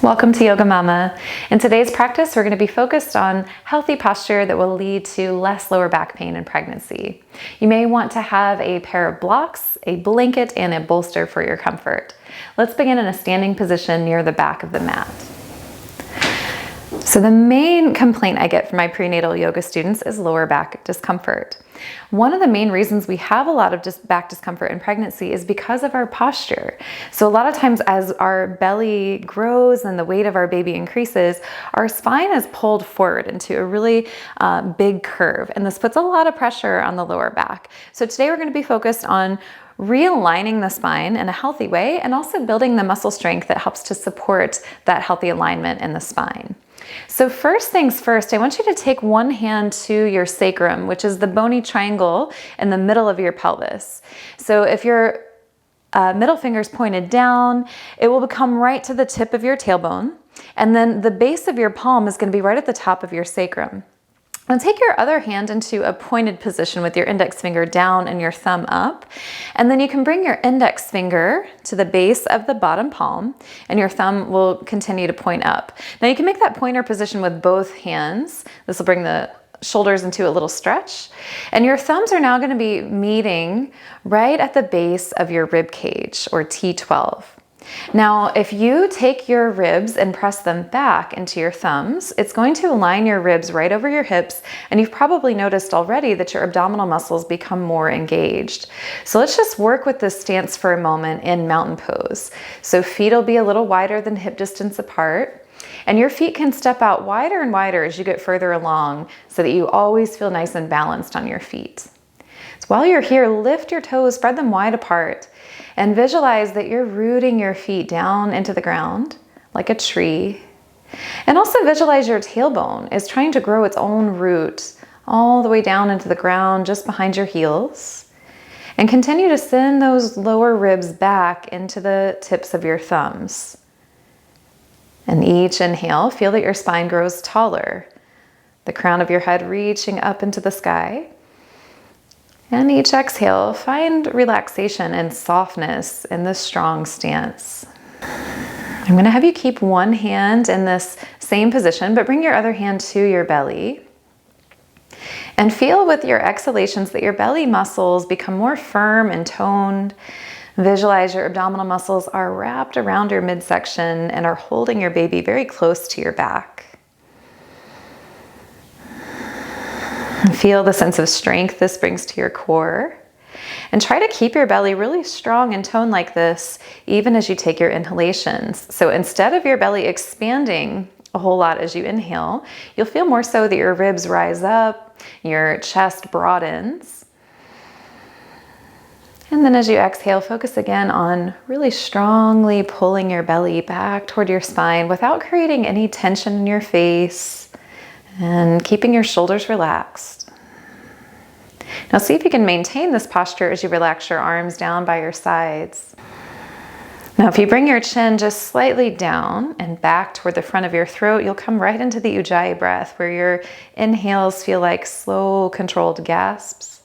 Welcome to Yoga Mama. In today's practice, we're going to be focused on healthy posture that will lead to less lower back pain in pregnancy. You may want to have a pair of blocks, a blanket, and a bolster for your comfort. Let's begin in a standing position near the back of the mat. So the main complaint I get from my prenatal yoga students is lower back discomfort. One of the main reasons we have a lot of back discomfort in pregnancy is because of our posture. So a lot of times as our belly grows and the weight of our baby increases, our spine is pulled forward into a really big curve, and this puts a lot of pressure on the lower back. So today we're going to be focused on realigning the spine in a healthy way and also building the muscle strength that helps to support that healthy alignment in the spine. So first things first, I want you to take one hand to your sacrum, which is the bony triangle in the middle of your pelvis. So if your middle finger is pointed down, it will become right to the tip of your tailbone. And then the base of your palm is going to be right at the top of your sacrum. Now take your other hand into a pointed position with your index finger down and your thumb up. And then you can bring your index finger to the base of the bottom palm and your thumb will continue to point up. Now you can make that pointer position with both hands. This will bring the shoulders into a little stretch. And your thumbs are now going to be meeting right at the base of your rib cage, or T12. Now, if you take your ribs and press them back into your thumbs, it's going to align your ribs right over your hips, and you've probably noticed already that your abdominal muscles become more engaged. So let's just work with this stance for a moment in mountain pose. So feet will be a little wider than hip distance apart, and your feet can step out wider and wider as you get further along so that you always feel nice and balanced on your feet. So while you're here, lift your toes, spread them wide apart, and visualize that you're rooting your feet down into the ground like a tree. And also visualize your tailbone is trying to grow its own root all the way down into the ground just behind your heels. And continue to send those lower ribs back into the tips of your thumbs. And each inhale, feel that your spine grows taller, the crown of your head reaching up into the sky. And each exhale, find relaxation and softness in this strong stance. I'm going to have you keep one hand in this same position, but bring your other hand to your belly. And feel with your exhalations that your belly muscles become more firm and toned. Visualize your abdominal muscles are wrapped around your midsection and are holding your baby very close to your back. Feel the sense of strength this brings to your core. And try to keep your belly really strong and toned like this, even as you take your inhalations. So instead of your belly expanding a whole lot as you inhale, you'll feel more so that your ribs rise up, your chest broadens. And then as you exhale, focus again on really strongly pulling your belly back toward your spine without creating any tension in your face. And keeping your shoulders relaxed. Now see if you can maintain this posture as you relax your arms down by your sides. Now if you bring your chin just slightly down and back toward the front of your throat, you'll come right into the Ujjayi breath, where your inhales feel like slow, controlled gasps,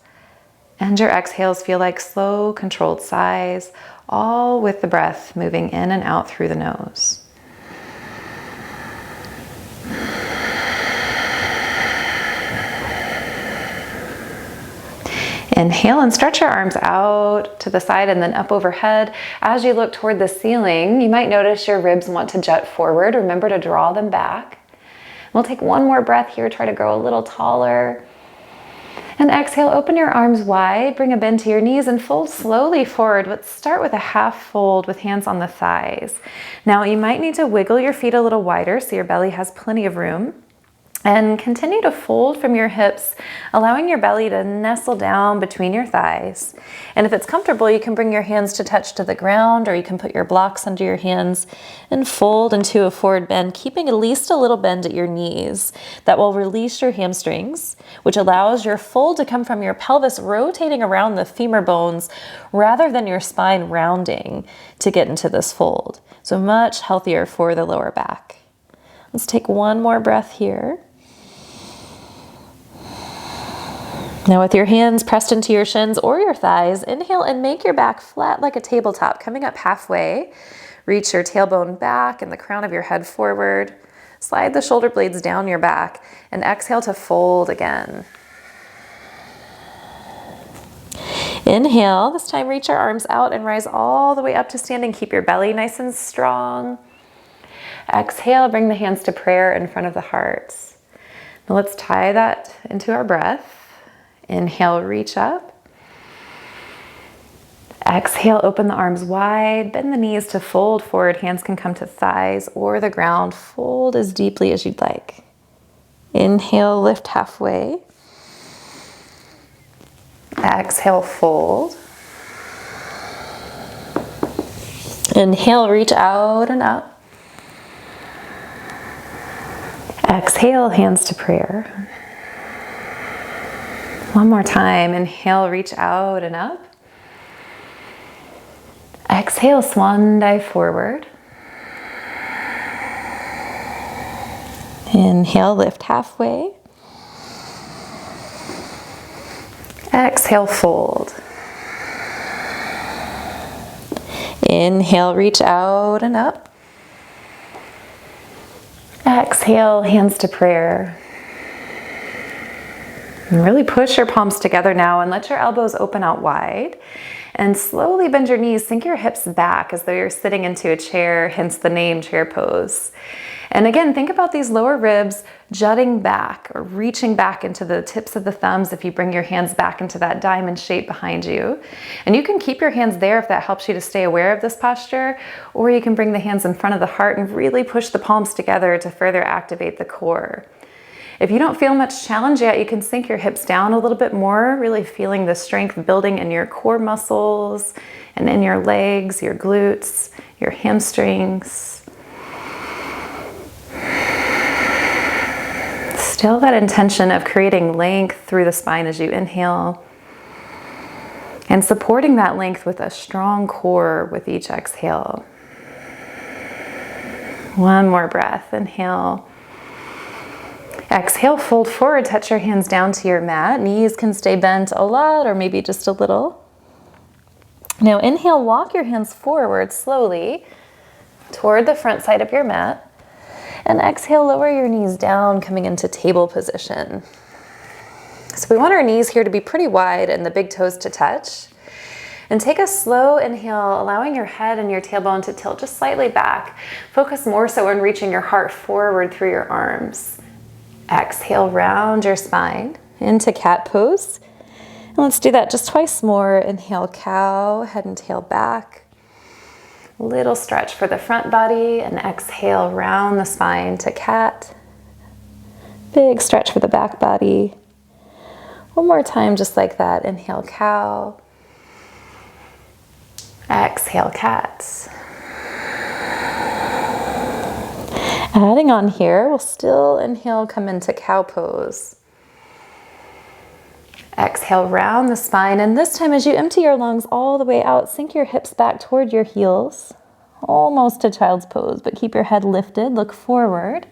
and your exhales feel like slow, controlled sighs, all with the breath moving in and out through the nose. Inhale and stretch your arms out to the side and then up overhead. As you look toward the ceiling, you might notice your ribs want to jut forward. Remember to draw them back. We'll take one more breath here, try to grow a little taller. And exhale, open your arms wide, bring a bend to your knees and fold slowly forward. Let's start with a half fold with hands on the thighs. Now you might need to wiggle your feet a little wider so your belly has plenty of room. And continue to fold from your hips, allowing your belly to nestle down between your thighs. And if it's comfortable, you can bring your hands to touch to the ground, or you can put your blocks under your hands and fold into a forward bend, keeping at least a little bend at your knees. That will release your hamstrings, which allows your fold to come from your pelvis rotating around the femur bones rather than your spine rounding to get into this fold. So much healthier for the lower back. Let's take one more breath here. Now with your hands pressed into your shins or your thighs, inhale and make your back flat like a tabletop, coming up halfway. Reach your tailbone back and the crown of your head forward. Slide the shoulder blades down your back and exhale to fold again. Inhale, this time reach your arms out and rise all the way up to standing. Keep your belly nice and strong. Exhale, bring the hands to prayer in front of the heart. Now let's tie that into our breath. Inhale, reach up. Exhale, open the arms wide, bend the knees to fold forward. Hands can come to thighs or the ground. Fold as deeply as you'd like. Inhale, lift halfway. Exhale, fold. Inhale, reach out and up. Exhale, hands to prayer. One more time. Inhale, reach out and up. Exhale, swan dive forward. Inhale, lift halfway. Exhale, fold. Inhale, reach out and up. Exhale, hands to prayer. And really push your palms together now and let your elbows open out wide. And slowly bend your knees, sink your hips back as though you're sitting into a chair, hence the name chair pose. And again, think about these lower ribs jutting back or reaching back into the tips of the thumbs if you bring your hands back into that diamond shape behind you. And you can keep your hands there if that helps you to stay aware of this posture, or you can bring the hands in front of the heart and really push the palms together to further activate the core. If you don't feel much challenge yet, you can sink your hips down a little bit more, really feeling the strength building in your core muscles and in your legs, your glutes, your hamstrings. Still that intention of creating length through the spine as you inhale and supporting that length with a strong core with each exhale. One more breath. Inhale. Exhale, fold forward, touch your hands down to your mat. Knees can stay bent a lot or maybe just a little. Now inhale, walk your hands forward slowly toward the front side of your mat. And exhale, lower your knees down, coming into table position. So we want our knees here to be pretty wide and the big toes to touch. And take a slow inhale, allowing your head and your tailbone to tilt just slightly back. Focus more so on reaching your heart forward through your arms. Exhale, round your spine into cat pose. And let's do that just twice more. Inhale, cow, head and tail back. Little stretch for the front body, and exhale, round the spine to cat. Big stretch for the back body. One more time, just like that. Inhale, cow. Exhale, cat. Adding on here, we'll still inhale, come into cow pose. Exhale, round the spine, and this time as you empty your lungs all the way out, sink your hips back toward your heels, almost to child's pose, but keep your head lifted, look forward.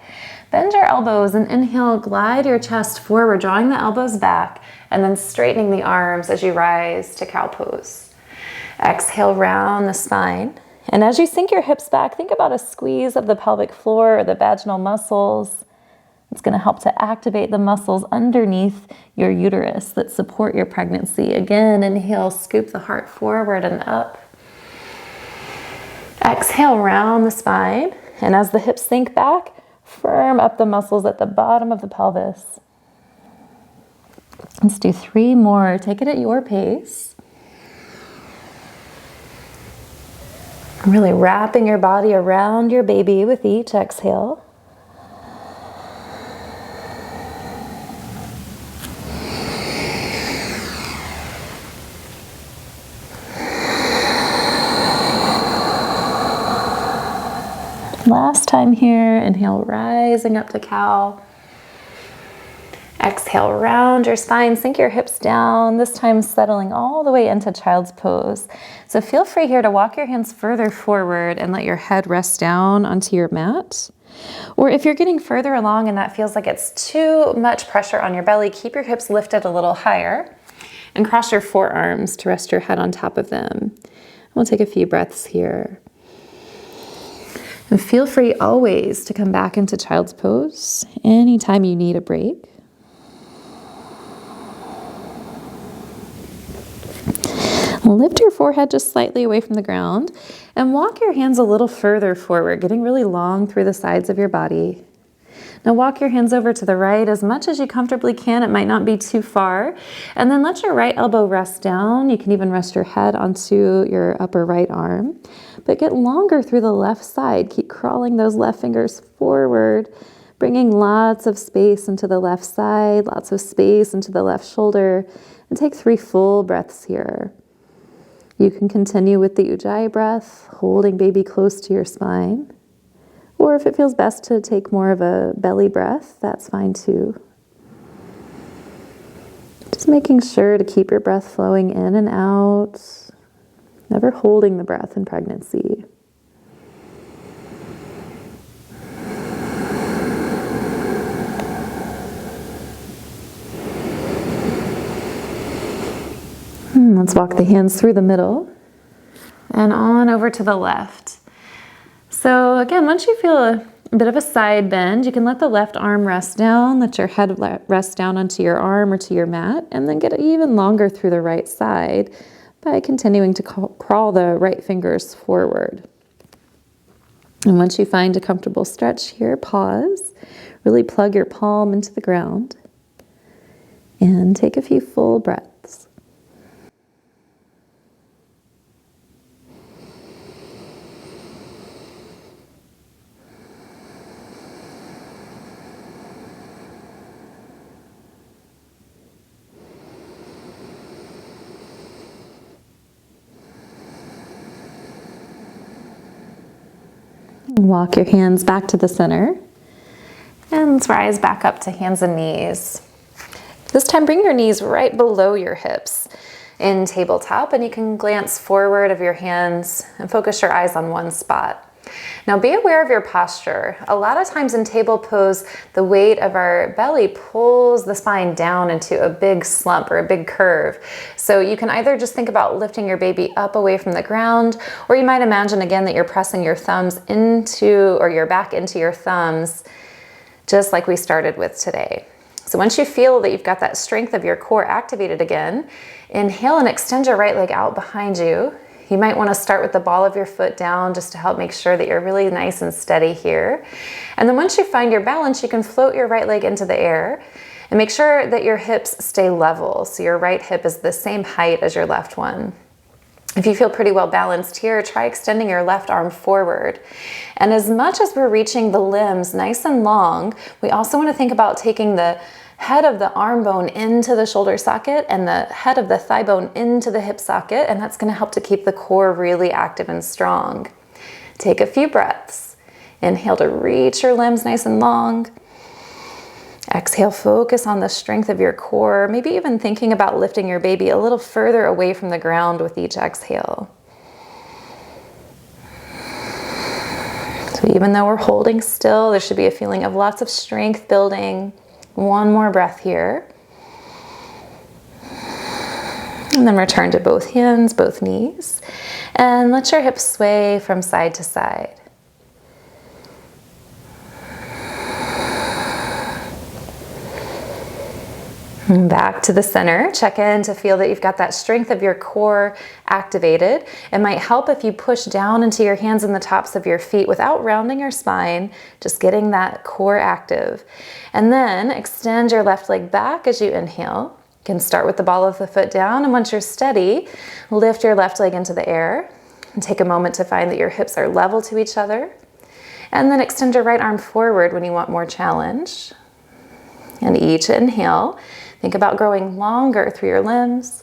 Bend your elbows and inhale, glide your chest forward, drawing the elbows back, and then straightening the arms as you rise to cow pose. Exhale, round the spine. And as you sink your hips back, think about a squeeze of the pelvic floor or the vaginal muscles. It's going to help to activate the muscles underneath your uterus that support your pregnancy. Again, inhale, scoop the heart forward and up. Exhale, round the spine. And as the hips sink back, firm up the muscles at the bottom of the pelvis. Let's do 3 more. Take it at your pace. Really wrapping your body around your baby with each exhale. Last time here, inhale, rising up to cow. Exhale, round your spine, sink your hips down, this time settling all the way into child's pose. So feel free here to walk your hands further forward and let your head rest down onto your mat. Or if you're getting further along and that feels like it's too much pressure on your belly, keep your hips lifted a little higher and cross your forearms to rest your head on top of them. We'll take a few breaths here. And feel free always to come back into child's pose anytime you need a break. Lift your forehead just slightly away from the ground and walk your hands a little further forward, getting really long through the sides of your body. Now walk your hands over to the right as much as you comfortably can. It might not be too far. And then let your right elbow rest down. You can even rest your head onto your upper right arm. But get longer through the left side. Keep crawling those left fingers forward, bringing lots of space into the left side, lots of space into the left shoulder. And take 3 full breaths here. You can continue with the Ujjayi breath, holding baby close to your spine. Or if it feels best to take more of a belly breath, that's fine too. Just making sure to keep your breath flowing in and out, never holding the breath in pregnancy. Let's walk the hands through the middle and on over to the left. So again, once you feel a bit of a side bend, you can let the left arm rest down, let your head rest down onto your arm or to your mat, and then get even longer through the right side by continuing to crawl the right fingers forward. And once you find a comfortable stretch here, pause, really plug your palm into the ground, and take a few full breaths. Walk your hands back to the center and let's rise back up to hands and knees. This time bring your knees right below your hips in tabletop, and you can glance forward of your hands and focus your eyes on one spot. Now be aware of your posture. A lot of times in table pose, the weight of our belly pulls the spine down into a big slump or a big curve. So you can either just think about lifting your baby up away from the ground, or you might imagine again that you're pressing your thumbs into, or your back into your thumbs, just like we started with today. So once you feel that you've got that strength of your core activated again, inhale and extend your right leg out behind you. You might want to start with the ball of your foot down just to help make sure that you're really nice and steady here. And then once you find your balance, you can float your right leg into the air and make sure that your hips stay level. So your right hip is the same height as your left one. If you feel pretty well balanced here, try extending your left arm forward. And as much as we're reaching the limbs nice and long, we also want to think about taking the head of the arm bone into the shoulder socket and the head of the thigh bone into the hip socket, and that's going to help to keep the core really active and strong. Take a few breaths. Inhale to reach your limbs nice and long. Exhale, focus on the strength of your core, maybe even thinking about lifting your baby a little further away from the ground with each exhale. So even though we're holding still, there should be a feeling of lots of strength building. One more breath here. And then return to both hands, both knees. And let your hips sway from side to side. And back to the center. Check in to feel that you've got that strength of your core activated. It might help if you push down into your hands and the tops of your feet without rounding your spine, just getting that core active. And then extend your left leg back as you inhale. You can start with the ball of the foot down, and once you're steady, lift your left leg into the air and take a moment to find that your hips are level to each other. And then extend your right arm forward when you want more challenge. And each inhale, think about growing longer through your limbs.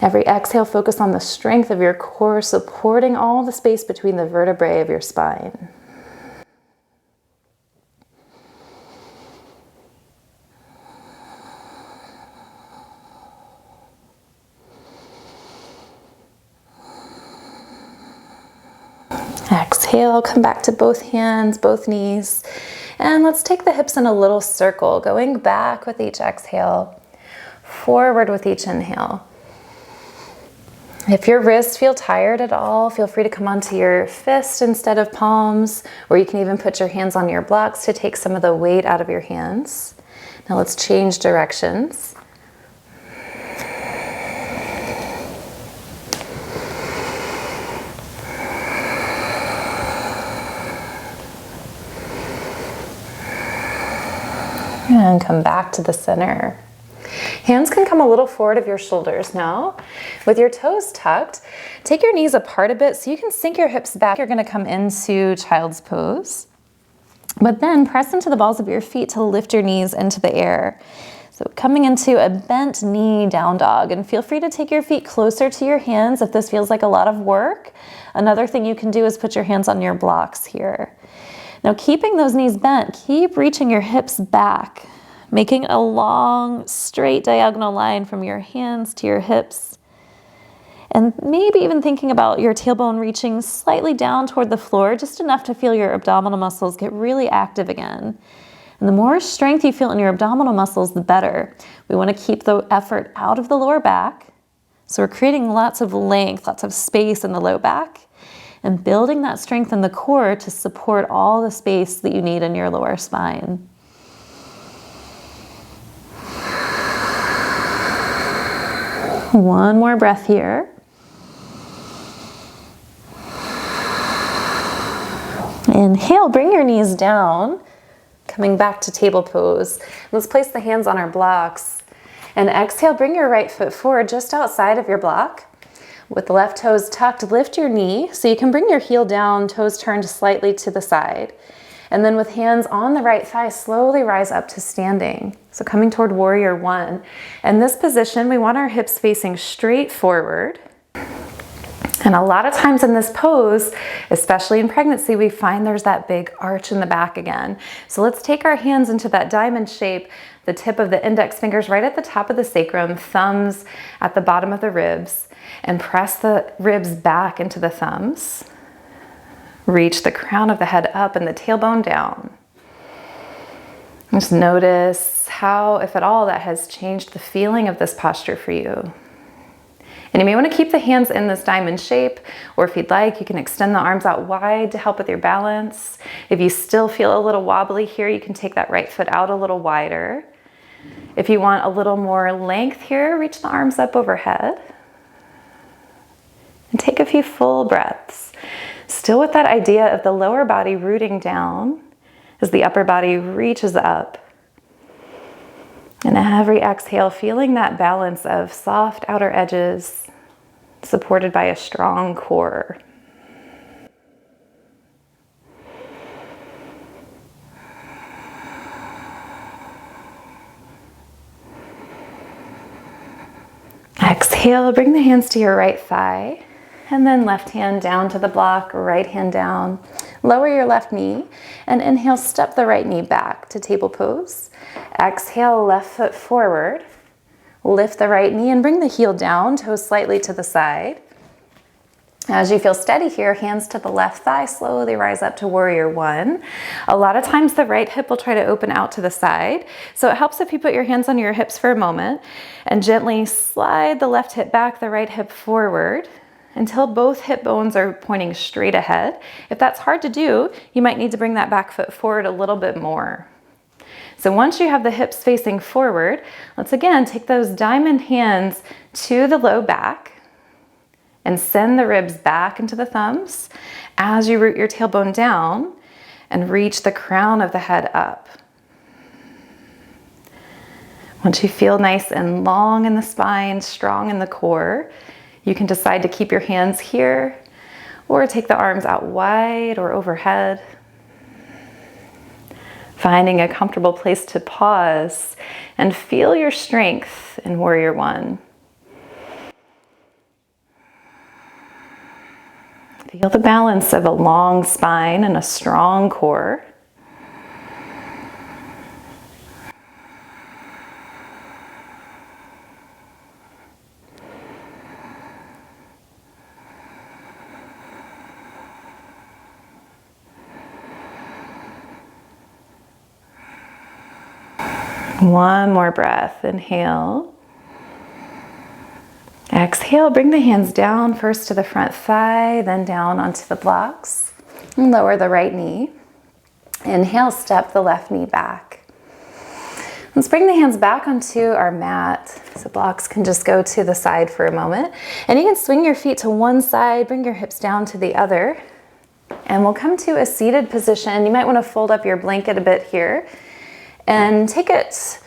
Every exhale, focus on the strength of your core, supporting all the space between the vertebrae of your spine. Exhale, come back to both hands, both knees. And let's take the hips in a little circle, going back with each exhale, forward with each inhale. If your wrists feel tired at all, feel free to come onto your fist instead of palms, or you can even put your hands on your blocks to take some of the weight out of your hands. Now let's change directions. And come back to the center. Hands can come a little forward of your shoulders now. With your toes tucked, take your knees apart a bit so you can sink your hips back. You're going to come into child's pose. But then press into the balls of your feet to lift your knees into the air. So coming into a bent knee down dog, and feel free to take your feet closer to your hands if this feels like a lot of work. Another thing you can do is put your hands on your blocks here. Now keeping those knees bent, keep reaching your hips back, making a long, straight diagonal line from your hands to your hips. And maybe even thinking about your tailbone reaching slightly down toward the floor, just enough to feel your abdominal muscles get really active again. And the more strength you feel in your abdominal muscles, the better. We want to keep the effort out of the lower back. So we're creating lots of length, lots of space in the low back, and building that strength in the core to support all the space that you need in your lower spine. One more breath here. Inhale, bring your knees down, coming back to table pose. Let's place the hands on our blocks. And exhale, bring your right foot forward just outside of your block. With the left toes tucked, lift your knee so you can bring your heel down, toes turned slightly to the side. And then with hands on the right thigh, slowly rise up to standing. So coming toward warrior one. In this position, we want our hips facing straight forward. And a lot of times in this pose, especially in pregnancy, we find there's that big arch in the back again. So let's take our hands into that diamond shape, the tip of the index fingers right at the top of the sacrum, thumbs at the bottom of the ribs, and press the ribs back into the thumbs. Reach the crown of the head up and the tailbone down. Just notice how, if at all, that has changed the feeling of this posture for you. And you may want to keep the hands in this diamond shape, or if you'd like, you can extend the arms out wide to help with your balance. If you still feel a little wobbly here, you can take that right foot out a little wider. If you want a little more length here, reach the arms up overhead. And take a few full breaths. Still with that idea of the lower body rooting down as the upper body reaches up. And every exhale, feeling that balance of soft outer edges supported by a strong core. Exhale, bring the hands to your right thigh, and then left hand down to the block, right hand down. Lower your left knee, and inhale, step the right knee back to table pose. Exhale, left foot forward. Lift the right knee and bring the heel down, toes slightly to the side. As you feel steady here, hands to the left thigh, slowly rise up to warrior one. A lot of times the right hip will try to open out to the side. So it helps if you put your hands on your hips for a moment and gently slide the left hip back, the right hip forward, until both hip bones are pointing straight ahead. If that's hard to do, you might need to bring that back foot forward a little bit more. So once you have the hips facing forward, let's again take those diamond hands to the low back and send the ribs back into the thumbs as you root your tailbone down and reach the crown of the head up. Once you feel nice and long in the spine, strong in the core, you can decide to keep your hands here or take the arms out wide or overhead. Finding a comfortable place to pause and feel your strength in warrior one. Feel the balance of a long spine and a strong core. One more breath, inhale. Exhale, bring the hands down first to the front thigh, then down onto the blocks. And lower the right knee. Inhale, step the left knee back. Let's bring the hands back onto our mat. So blocks can just go to the side for a moment. And you can swing your feet to one side, bring your hips down to the other. And we'll come to a seated position. You might want to fold up your blanket a bit here and take it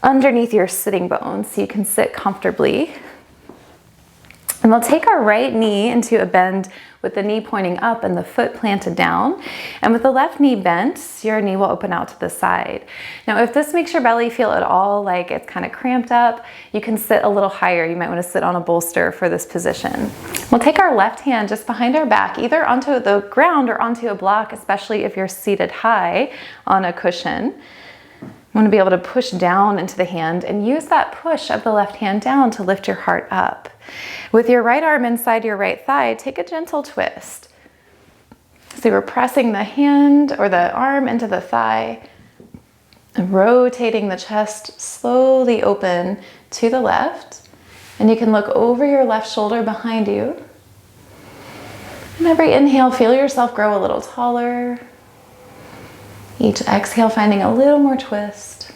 underneath your sitting bones so you can sit comfortably. And we'll take our right knee into a bend with the knee pointing up and the foot planted down. And with the left knee bent, your knee will open out to the side. Now, if this makes your belly feel at all like it's kind of cramped up, you can sit a little higher. You might want to sit on a bolster for this position. We'll take our left hand just behind our back, either onto the ground or onto a block, especially if you're seated high on a cushion. You want to be able to push down into the hand and use that push of the left hand down to lift your heart up. With your right arm inside your right thigh, take a gentle twist. So we're pressing the hand or the arm into the thigh and rotating the chest slowly open to the left. And you can look over your left shoulder behind you. And every inhale, feel yourself grow a little taller. Each exhale, finding a little more twist.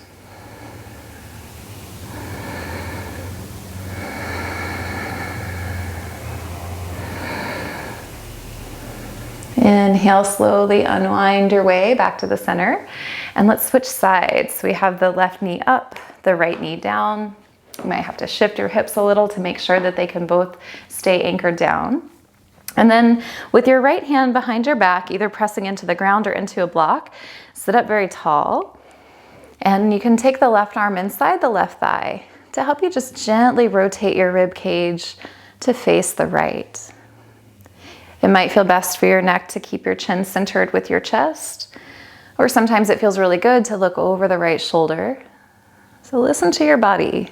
Inhale, slowly unwind your way back to the center. And let's switch sides. We have the left knee up, the right knee down. You might have to shift your hips a little to make sure that they can both stay anchored down. And then with your right hand behind your back, either pressing into the ground or into a block, sit up very tall. And you can take the left arm inside the left thigh to help you just gently rotate your rib cage to face the right. It might feel best for your neck to keep your chin centered with your chest, or sometimes it feels really good to look over the right shoulder. So listen to your body.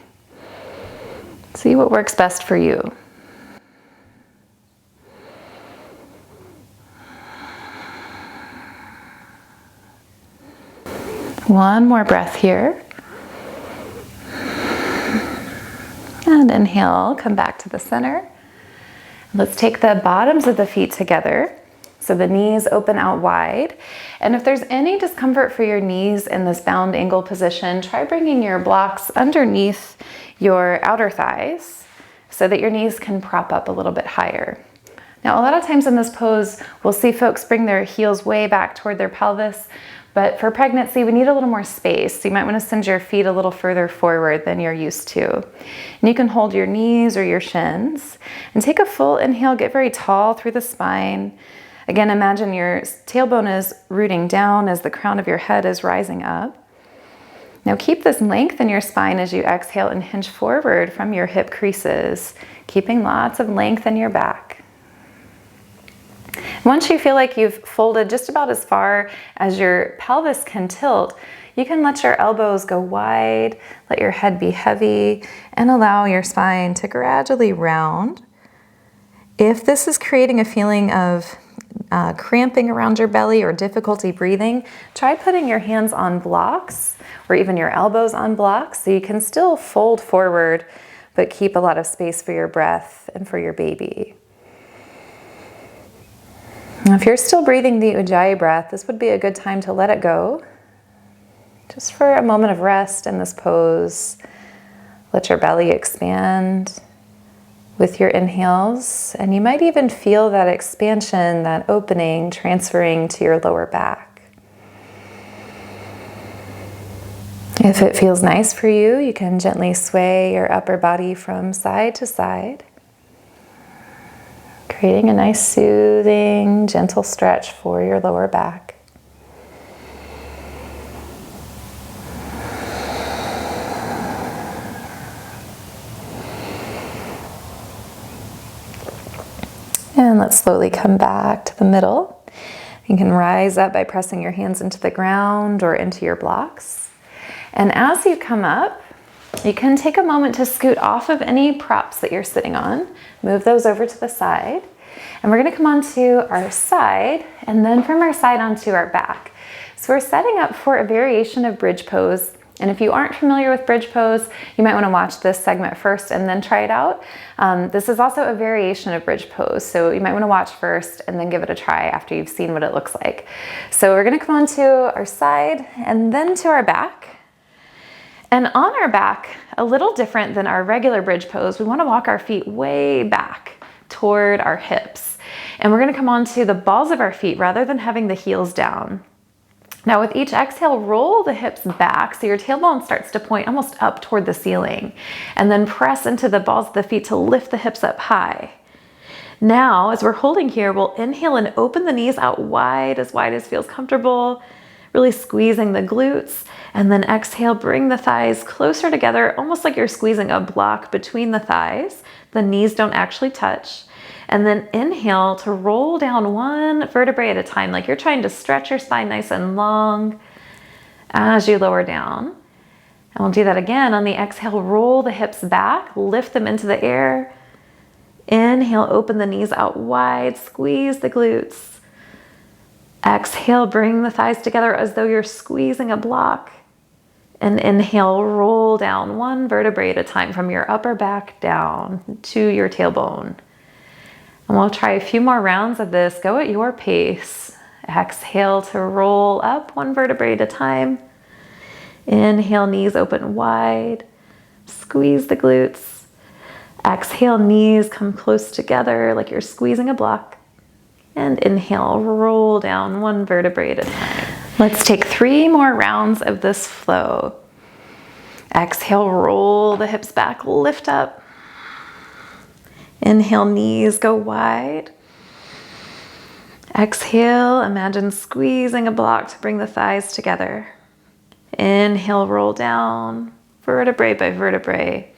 See what works best for you. One more breath here. And inhale, come back to the center. Let's take the bottoms of the feet together. So the knees open out wide. And if there's any discomfort for your knees in this bound angle position, try bringing your blocks underneath your outer thighs so that your knees can prop up a little bit higher. Now, a lot of times in this pose, we'll see folks bring their heels way back toward their pelvis. But for pregnancy, we need a little more space. So you might want to send your feet a little further forward than you're used to. And you can hold your knees or your shins and take a full inhale, get very tall through the spine. Again, imagine your tailbone is rooting down as the crown of your head is rising up. Now keep this length in your spine as you exhale and hinge forward from your hip creases, keeping lots of length in your back. Once you feel like you've folded just about as far as your pelvis can tilt, you can let your elbows go wide, let your head be heavy, and allow your spine to gradually round. If this is creating a feeling of cramping around your belly or difficulty breathing, try putting your hands on blocks or even your elbows on blocks so you can still fold forward but keep a lot of space for your breath and for your baby. Now, if you're still breathing the Ujjayi breath, this would be a good time to let it go. Just for a moment of rest in this pose, let your belly expand with your inhales, and you might even feel that expansion, that opening, transferring to your lower back. If it feels nice for you, you can gently sway your upper body from side to side, creating a nice soothing, gentle stretch for your lower back. And let's slowly come back to the middle. You can rise up by pressing your hands into the ground or into your blocks. And as you come up, you can take a moment to scoot off of any props that you're sitting on. Move those over to the side. And we're going to come onto our side and then from our side onto our back. So we're setting up for a variation of bridge pose And if you aren't familiar with bridge pose, you might want to watch this segment first and then try it out. This is also a variation of bridge pose, so you might want to watch first and then give it a try after you've seen what it looks like. So we're going to come onto our side and then to our back. And on our back, a little different than our regular bridge pose, we want to walk our feet way back toward our hips. And we're going to come onto the balls of our feet rather than having the heels down. Now with each exhale, roll the hips back so your tailbone starts to point almost up toward the ceiling, and then press into the balls of the feet to lift the hips up high. Now, as we're holding here, we'll inhale and open the knees out wide as feels comfortable, really squeezing the glutes, and then exhale, bring the thighs closer together, almost like you're squeezing a block between the thighs. The knees don't actually touch. And then inhale to roll down one vertebrae at a time, like you're trying to stretch your spine nice and long as you lower down. And we'll do that again. On the exhale, roll the hips back, lift them into the air. Inhale, open the knees out wide, squeeze the glutes. Exhale, bring the thighs together as though you're squeezing a block. And inhale, roll down one vertebrae at a time from your upper back down to your tailbone. And we'll try a few more rounds of this. Go at your pace. Exhale to roll up one vertebrae at a time. Inhale, knees open wide. Squeeze the glutes. Exhale, knees come close together like you're squeezing a block. And inhale, roll down one vertebrae at a time. Let's take 3 more rounds of this flow. Exhale, roll the hips back, lift up. Inhale, knees go wide. Exhale, imagine squeezing a block to bring the thighs together. Inhale, roll down, vertebrae by vertebrae.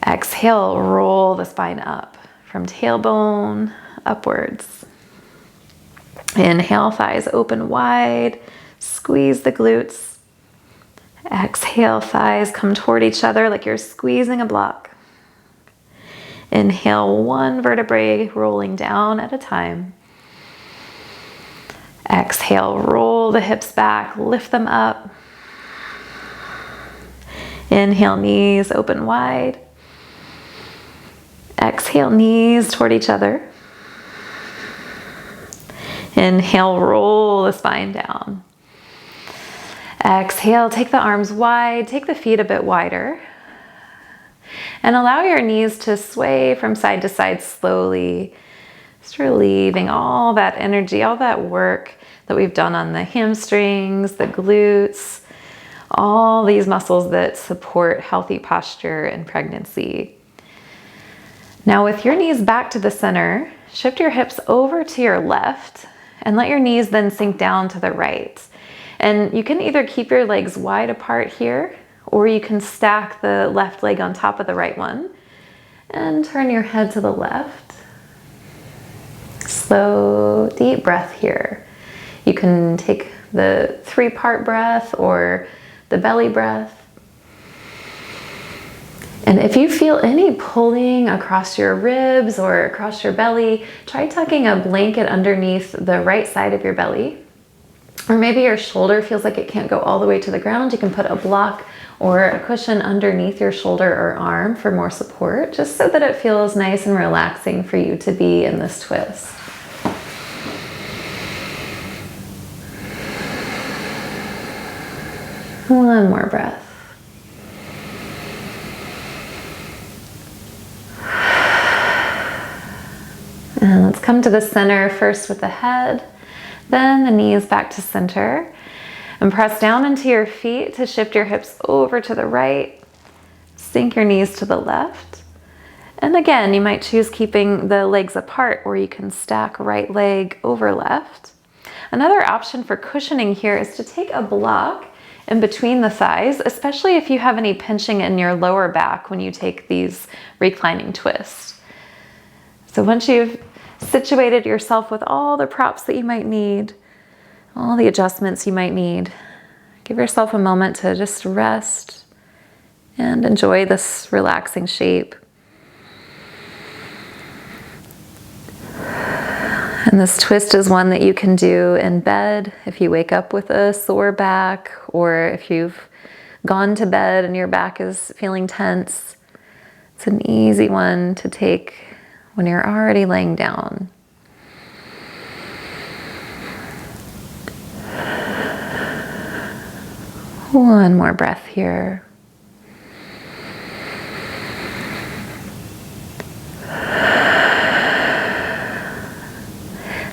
Exhale, roll the spine up from tailbone upwards. Inhale, thighs open wide, squeeze the glutes. Exhale, thighs come toward each other like you're squeezing a block. Inhale, one vertebrae rolling down at a time. Exhale, roll the hips back, lift them up. Inhale, knees open wide. Exhale, knees toward each other. Inhale, roll the spine down. Exhale, take the arms wide, take the feet a bit wider. And allow your knees to sway from side to side slowly, just relieving all that energy, all that work that we've done on the hamstrings, the glutes, all these muscles that support healthy posture in pregnancy. Now with your knees back to the center, shift your hips over to your left and let your knees then sink down to the right. And you can either keep your legs wide apart here, or you can stack the left leg on top of the right one and turn your head to the left. Slow, deep breath here. You can take the 3-part breath or the belly breath. And if you feel any pulling across your ribs or across your belly, try tucking a blanket underneath the right side of your belly. Or maybe your shoulder feels like it can't go all the way to the ground. You can put a block or a cushion underneath your shoulder or arm for more support, just so that it feels nice and relaxing for you to be in this twist. One more breath. And let's come to the center first with the head, then the knees back to center. And press down into your feet to shift your hips over to the right. Sink your knees to the left. And again, you might choose keeping the legs apart, or you can stack right leg over left. Another option for cushioning here is to take a block in between the thighs, especially if you have any pinching in your lower back when you take these reclining twists. So once you've situated yourself with all the props that you might need, all the adjustments you might need, give yourself a moment to just rest and enjoy this relaxing shape. And And this twist is one that you can do in bed if you wake up with a sore back, or if you've gone to bed and your back is feeling tense. It's an easy one to take when you're already laying down. One more breath here.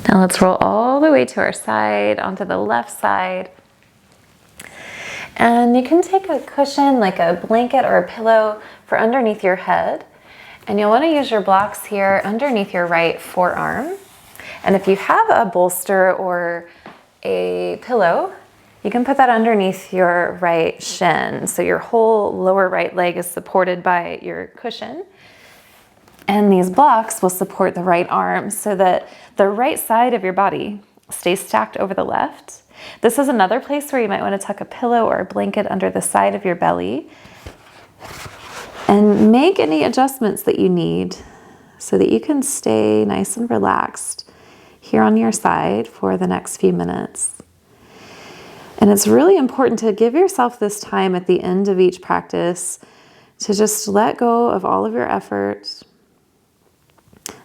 Now let's roll all the way to our side, onto the left side. And you can take a cushion, like a blanket or a pillow, for underneath your head. And you'll want to use your blocks here underneath your right forearm. And if you have a bolster or a pillow, you can put that underneath your right shin. So your whole lower right leg is supported by your cushion. And these blocks will support the right arm so that the right side of your body stays stacked over the left. This is another place where you might want to tuck a pillow or a blanket under the side of your belly and make any adjustments that you need so that you can stay nice and relaxed here on your side for the next few minutes. And it's really important to give yourself this time at the end of each practice to just let go of all of your effort.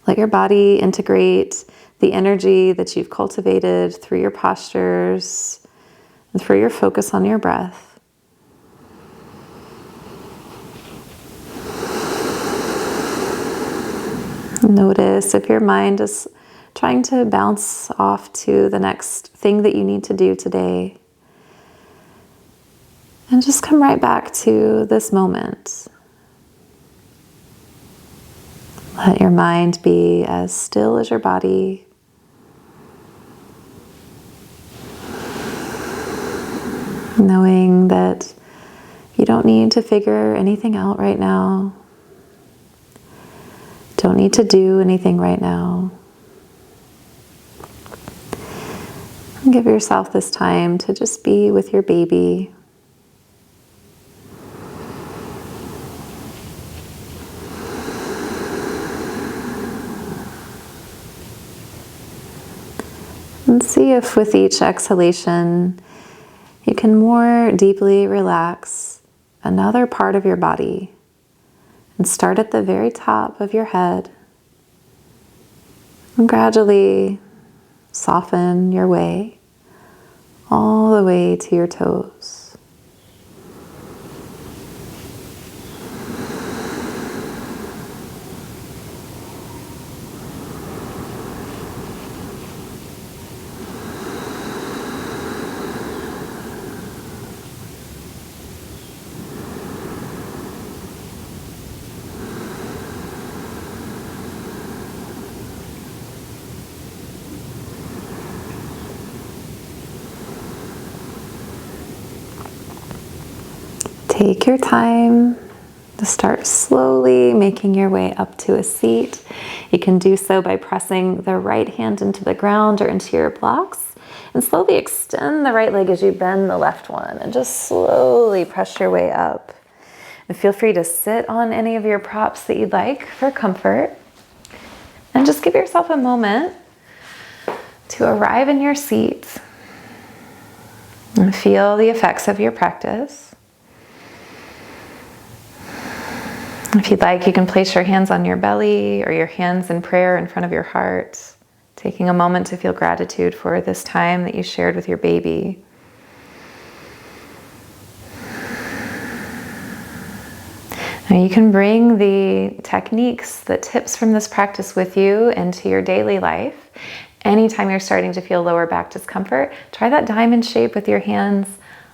Let your body integrate the energy that you've cultivated through your postures and through your focus on your breath. Notice if your mind is trying to bounce off to the next thing that you need to do today. And just come right back to this moment. Let your mind be as still as your body. Knowing that you don't need to figure anything out right now. Don't need to do anything right now. And give yourself this time to just be with your baby. And see if with each exhalation, you can more deeply relax another part of your body and start at the very top of your head and gradually soften your way all the way to your toes. Take your time to start slowly making your way up to a seat. You can do so by pressing the right hand into the ground or into your blocks, and slowly extend the right leg as you bend the left one, and just slowly press your way up. And feel free to sit on any of your props that you'd like for comfort. And just give yourself a moment to arrive in your seat and feel the effects of your practice. If you'd like, you can place your hands on your belly or your hands in prayer in front of your heart, taking a moment to feel gratitude for this time that you shared with your baby. Now you can bring the techniques, the tips from this practice with you into your daily life. Anytime you're starting to feel lower back discomfort, try that diamond shape with your hands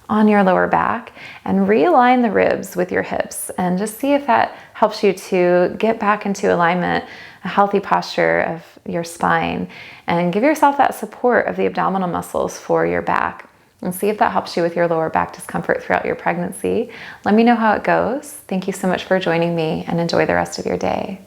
on your lower back and realign the ribs with your hips, and just see if that helps you to get back into alignment, a healthy posture of your spine, and give yourself that support of the abdominal muscles for your back, and see if that helps you with your lower back discomfort throughout your pregnancy. Let me know how it goes. Thank you so much for joining me, and enjoy the rest of your day.